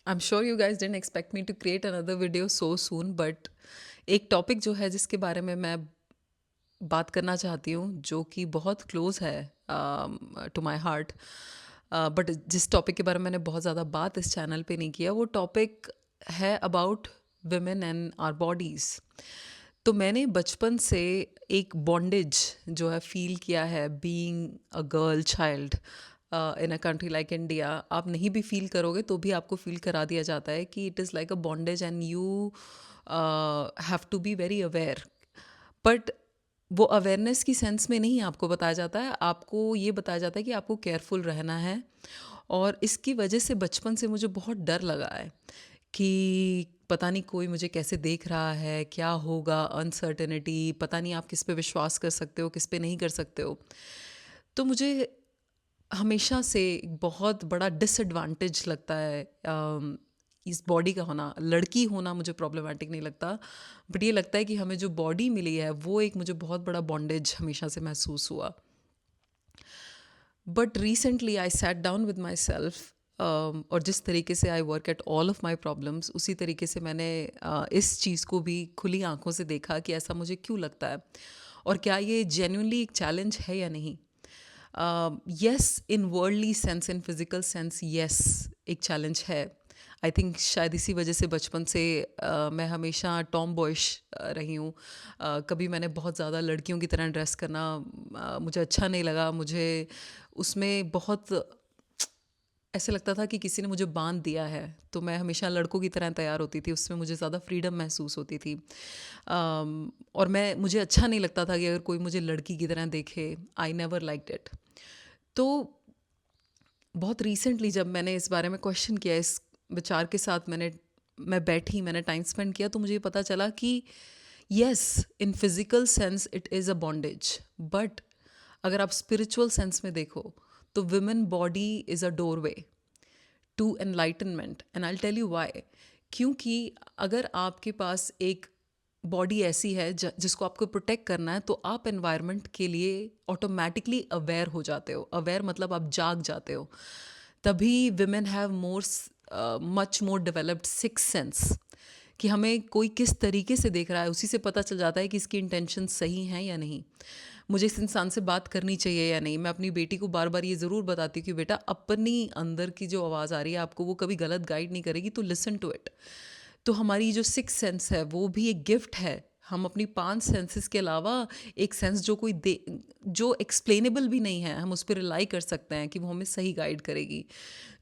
I'm sure you guys didn't expect me to create another video so soon, but एक topic जो है जिसके बारे में मैं बात करना चाहती हूँ जो कि बहुत क्लोज है टू माय हार्ट। बट जिस टॉपिक के बारे में मैंने बहुत ज़्यादा बात इस चैनल पे नहीं किया वो टॉपिक है about women and our bodies. तो मैंने बचपन से एक बॉन्डेज जो है फील किया है being a girl child in a country like India. आप नहीं भी फील करोगे तो भी आपको फील करा दिया जाता है कि it is like a bondage and you have to be very aware. But वो अवेयरनेस की सेंस में नहीं आपको बताया जाता है, आपको ये बताया जाता है कि आपको केयरफुल रहना है। और इसकी वजह से बचपन से मुझे बहुत डर लगा है कि पता नहीं कोई मुझे कैसे देख रहा है, क्या होगा, अनसर्टेनिटी, पता नहीं आप किस पे विश्वास कर सकते हो, किस पे नहीं कर सकते हो। तो मुझे हमेशा से एक बहुत बड़ा डिसएडवांटेज लगता है इस बॉडी का होना। लड़की होना मुझे प्रॉब्लमेटिक नहीं लगता, बट ये लगता है कि हमें जो बॉडी मिली है वो एक मुझे बहुत बड़ा बॉन्डेज हमेशा से महसूस हुआ। But recently I sat down with my self, और जिस तरीके से I work at all of my problems उसी तरीके से मैंने इस चीज़ को भी खुली आंखों से देखा कि ऐसा मुझे क्यों लगता है और क्या ये जेन्युइनली एक चैलेंज है या नहीं। यस, इन वर्ल्डली सेंस, इन फिजिकल सेंस, यस एक चैलेंज है। आई थिंक शायद इसी वजह से बचपन से मैं हमेशा टॉम बॉयश रही हूँ। कभी मैंने बहुत ज़्यादा लड़कियों की तरह ड्रेस करना मुझे अच्छा नहीं लगा। मुझे उसमें बहुत ऐसे लगता था कि किसी ने मुझे बांध दिया है, तो मैं हमेशा लड़कों की तरह तैयार होती थी, उसमें मुझे ज़्यादा फ्रीडम महसूस होती थी। और मुझे अच्छा नहीं लगता था कि अगर कोई मुझे लड़की की तरह देखे। I never liked it. तो बहुत रिसेंटली जब मैंने इस बारे में क्वेश्चन किया, इस विचार के साथ मैं बैठी, मैंने टाइम स्पेंड किया, तो मुझे ये पता चला कि yes, in physical sense it is a bondage, but अगर आप स्पिरिचुअल सेंस में देखो तो women body is a doorway to enlightenment, and I tell you why. क्योंकि अगर आपके पास एक बॉडी ऐसी है जिसको आपको प्रोटेक्ट करना है, तो आप एनवायरनमेंट के लिए ऑटोमेटिकली अवेयर हो जाते हो। अवेयर मतलब आप जाग जाते हो। तभी women have more, much more developed six sense, कि हमें कोई किस तरीके से देख रहा है उसी से पता चल जाता है कि इसकी इंटेंशन सही हैं या नहीं, मुझे इस इंसान से बात करनी चाहिए या नहीं। मैं अपनी बेटी को बार बार ये ज़रूर बताती हूँ कि बेटा, अपनी अंदर की जो आवाज़ आ रही है आपको वो कभी गलत गाइड नहीं करेगी, तो लिसन टू इट। तो हमारी जो सिक्स सेंस है वो भी एक गिफ्ट है। हम अपनी पांच सेंसेस के अलावा एक सेंस जो जो एक्सप्लेनेबल भी नहीं है, हम उस पर रिलाई कर सकते हैं कि वो हमें सही गाइड करेगी,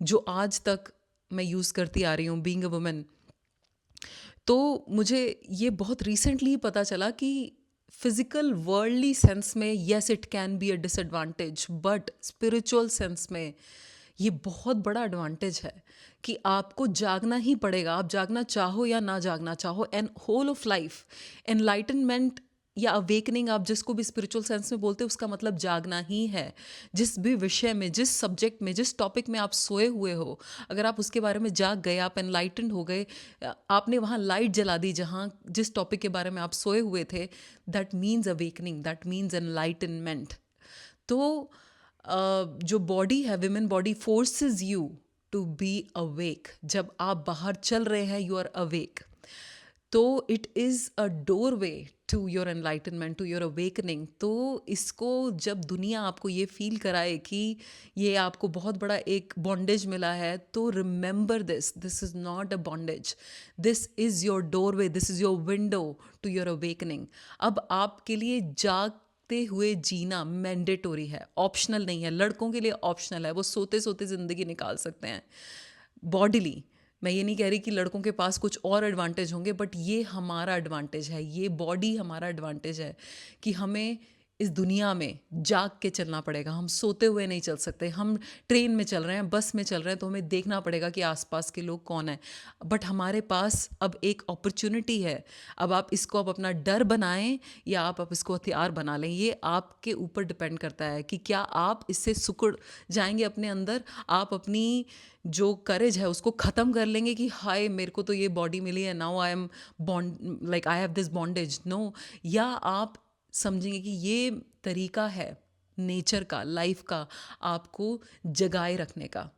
जो आज तक मैं यूज़ करती आ रही हूँ बीइंग अ वुमन। तो मुझे ये बहुत रिसेंटली पता चला कि फिजिकल वर्ल्डली सेंस में yes it can be a disadvantage, but spiritual sense में ये बहुत बड़ा एडवांटेज है कि आपको जागना ही पड़ेगा, आप जागना चाहो या ना जागना चाहो। And whole of life enlightenment या अवेकनिंग, आप जिसको भी स्पिरिचुअल सेंस में बोलते हो, उसका मतलब जागना ही है। जिस भी विषय में, जिस सब्जेक्ट में, जिस टॉपिक में आप सोए हुए हो, अगर आप उसके बारे में जाग गए, आप एनलाइटेंड हो गए, आपने वहाँ लाइट जला दी जहाँ जिस टॉपिक के बारे में आप सोए हुए थे, that means awakening, that means enlightenment. तो जो बॉडी है, women body forces you to be awake. जब आप बाहर चल रहे हैं, यू आर अवेक। तो it is a door way to your enlightenment, to your awakening. तो इसको जब दुनिया आपको ये फील कराए कि ये आपको बहुत बड़ा एक बॉन्डेज मिला है, तो remember this, this is not a bondage, this is your door way, this is your window to your awakening. अब आपके लिए जागते हुए जीना मैंडेटोरी है, ऑप्शनल नहीं है। लड़कों के लिए ऑप्शनल है, वो सोते सोते ज़िंदगी निकाल सकते हैं बॉडीली। मैं ये नहीं कह रही कि लड़कों के पास कुछ और एडवांटेज होंगे, बट ये हमारा एडवांटेज है, ये बॉडी हमारा एडवांटेज है कि हमें इस दुनिया में जाग के चलना पड़ेगा। हम सोते हुए नहीं चल सकते। हम ट्रेन में चल रहे हैं, बस में चल रहे हैं, तो हमें देखना पड़ेगा कि आसपास के लोग कौन हैं। बट हमारे पास अब एक अपॉर्चुनिटी है। अब आप इसको अब अपना डर बनाएं या आप इसको हथियार बना लें, ये आपके ऊपर डिपेंड करता है कि क्या आप इससे सिकुड़ जाएंगे अपने अंदर, आप अपनी जो करेज है उसको ख़त्म कर लेंगे कि हाय मेरे को तो ये बॉडी मिली है, now I am bond, like I have this bondage, no. या आप समझेंगे कि ये तरीका है नेचर का, लाइफ का, आपको जगाए रखने का।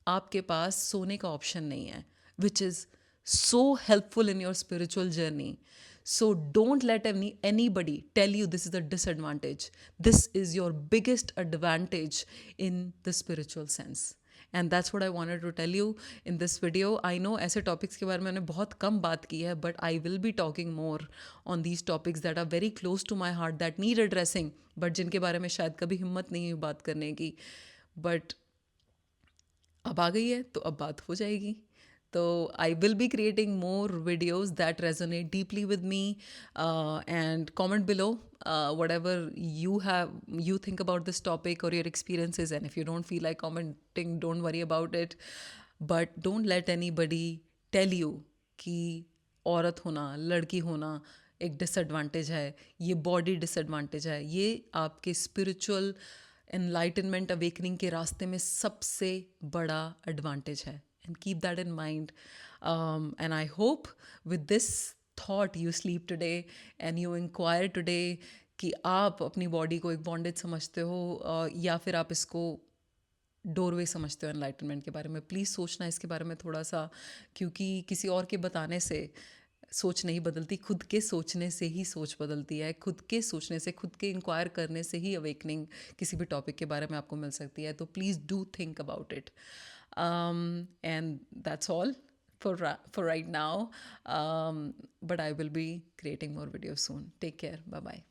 आपके पास सोने का ऑप्शन नहीं है। which is so helpful in your spiritual journey. So don't let anybody tell you this is a disadvantage. This is your biggest advantage in the spiritual sense. And that's what I wanted to tell you in this video. I know ऐसे topics के बारे में मैंने बहुत कम बात की है, but I will be talking more on these topics that are very close to my heart, that need addressing, but जिनके बारे में शायद कभी हिम्मत नहीं हुई बात करने की. बट अब आ गई है तो अब बात हो जाएगी. तो आई will be creating more videos that resonate deeply with me, and comment below whatever you think about this topic or your experiences. And if you don't feel like commenting, don't worry about it, but don't let anybody tell you कि औरत होना, लड़की होना एक disadvantage है, ये body disadvantage है. ये आपके स्पिरिचुअल एनलाइटनमेंट अवेकनिंग के रास्ते में सबसे बड़ा एडवांटेज है. And keep that in mind. And I hope with this thought you sleep today and you inquire today कि आप अपनी बॉडी को एक बॉन्डेज समझते हो, या फिर आप इसको डोरवे समझते हो एनलाइटनमेंट के बारे में. प्लीज़ सोचना इसके बारे में थोड़ा सा, क्योंकि किसी और के बताने से सोच नहीं बदलती, खुद के सोचने से ही सोच बदलती है. खुद के सोचने से, खुद के इंक्वायर करने से ही अवेकनिंग किसी भी टॉपिक के बारे में आपको मिल सकती है. तो please do think about it. And that's all for right now, but I will be creating more videos soon. Take care. Bye bye.